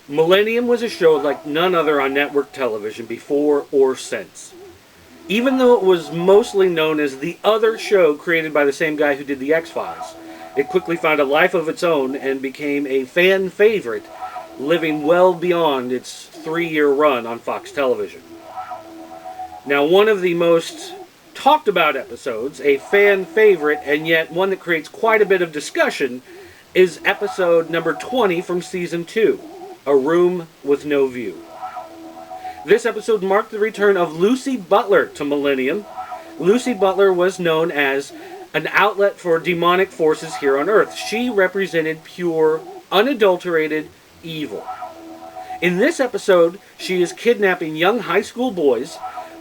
MillenniuM was a show like none other on network television before or since. Even though it was mostly known as the other show created by the same guy who did The X-Files, it quickly found a life of its own and became a fan favorite, living well beyond its 3-year run on Fox television. Now, one of the most talked about episodes, a fan favorite, and yet one that creates quite a bit of discussion, is episode number 20 from season 2, A Room with No View. This episode marked the return of Lucy Butler to MillenniuM. Lucy Butler was known as an outlet for demonic forces here on Earth. She represented pure, unadulterated evil. In this episode, she is kidnapping young high school boys,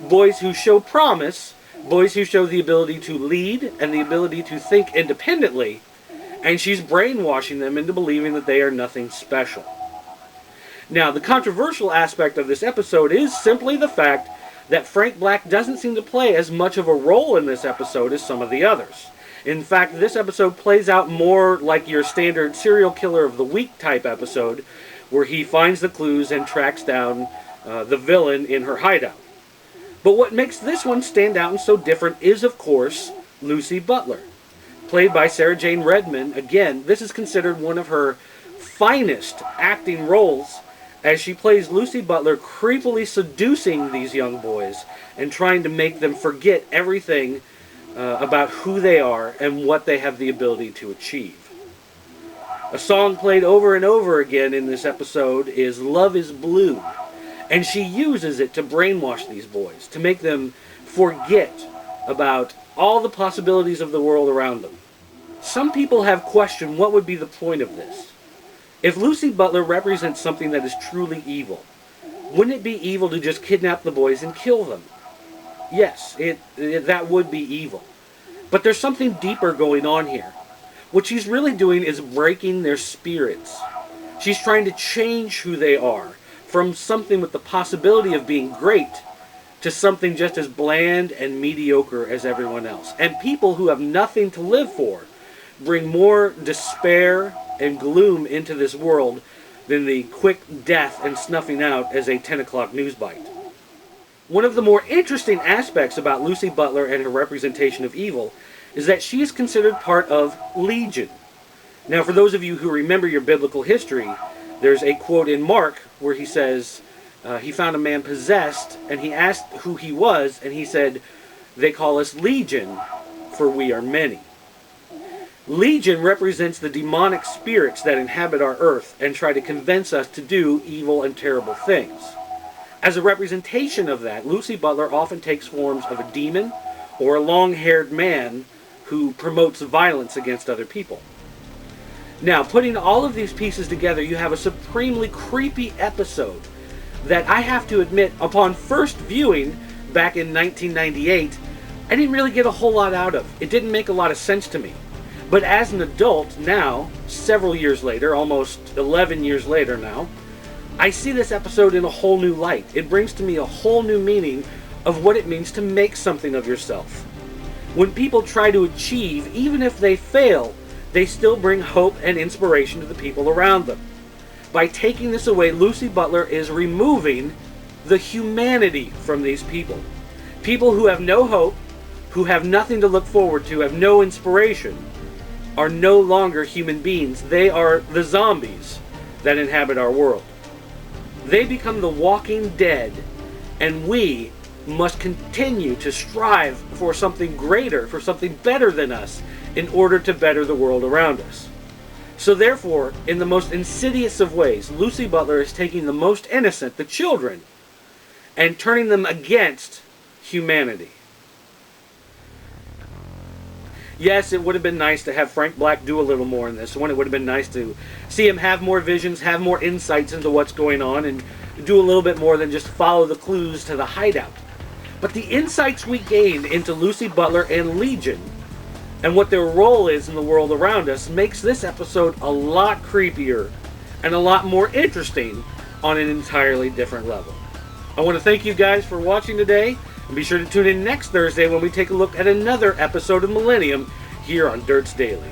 boys who show promise, boys who show the ability to lead and the ability to think independently, and she's brainwashing them into believing that they are nothing special. Now, the controversial aspect of this episode is simply the fact that Frank Black doesn't seem to play as much of a role in this episode as some of the others. In fact, this episode plays out more like your standard serial killer of the week type episode, where he finds the clues and tracks down the villain in her hideout. But what makes this one stand out and so different is, of course, Lucy Butler. Played by Sarah Jane Redmond. Again, this is considered one of her finest acting roles, as she plays Lucy Butler creepily seducing these young boys and trying to make them forget everything about who they are and what they have the ability to achieve. A song played over and over again in this episode is Love is Blue, and she uses it to brainwash these boys, to make them forget about all the possibilities of the world around them. Some people have questioned what would be the point of this. If Lucy Butler represents something that is truly evil, wouldn't it be evil to just kidnap the boys and kill them? Yes, that would be evil. But there's something deeper going on here. What she's really doing is breaking their spirits. She's trying to change who they are from something with the possibility of being great to something just as bland and mediocre as everyone else. And people who have nothing to live for bring more despair and gloom into this world than the quick death and snuffing out as a 10 o'clock news bite. One of the more interesting aspects about Lucy Butler and her representation of evil is that she is considered part of Legion. Now, for those of you who remember your biblical history, there's a quote in Mark where he says he found a man possessed, and he asked who he was, and he said, "They call us Legion, for we are many." Legion represents the demonic spirits that inhabit our earth and try to convince us to do evil and terrible things. As a representation of that, Lucy Butler often takes forms of a demon or a long-haired man who promotes violence against other people. Now, putting all of these pieces together, you have a supremely creepy episode that I have to admit, upon first viewing back in 1998, I didn't really get a whole lot out of. It didn't make a lot of sense to me. But as an adult now, several years later, almost 11 years later now, I see this episode in a whole new light. It brings to me a whole new meaning of what it means to make something of yourself. When people try to achieve, even if they fail, they still bring hope and inspiration to the people around them. By taking this away, Lucy Butler is removing the humanity from these people. People who have no hope, who have nothing to look forward to, have no inspiration, are no longer human beings. They are the zombies that inhabit our world. They become the walking dead, and we must continue to strive for something greater, for something better than us, in order to better the world around us. So therefore, in the most insidious of ways, Lucy Butler is taking the most innocent, the children, and turning them against humanity. Yes, it would have been nice to have Frank Black do a little more in this one. It would have been nice to see him have more visions, have more insights into what's going on, and do a little bit more than just follow the clues to the hideout. But the insights we gained into Lucy Butler and Legion, and what their role is in the world around us, makes this episode a lot creepier and a lot more interesting on an entirely different level. I want to thank you guys for watching today. And be sure to tune in next Thursday when we take a look at another episode of MillenniuM here on Dirt's Daily.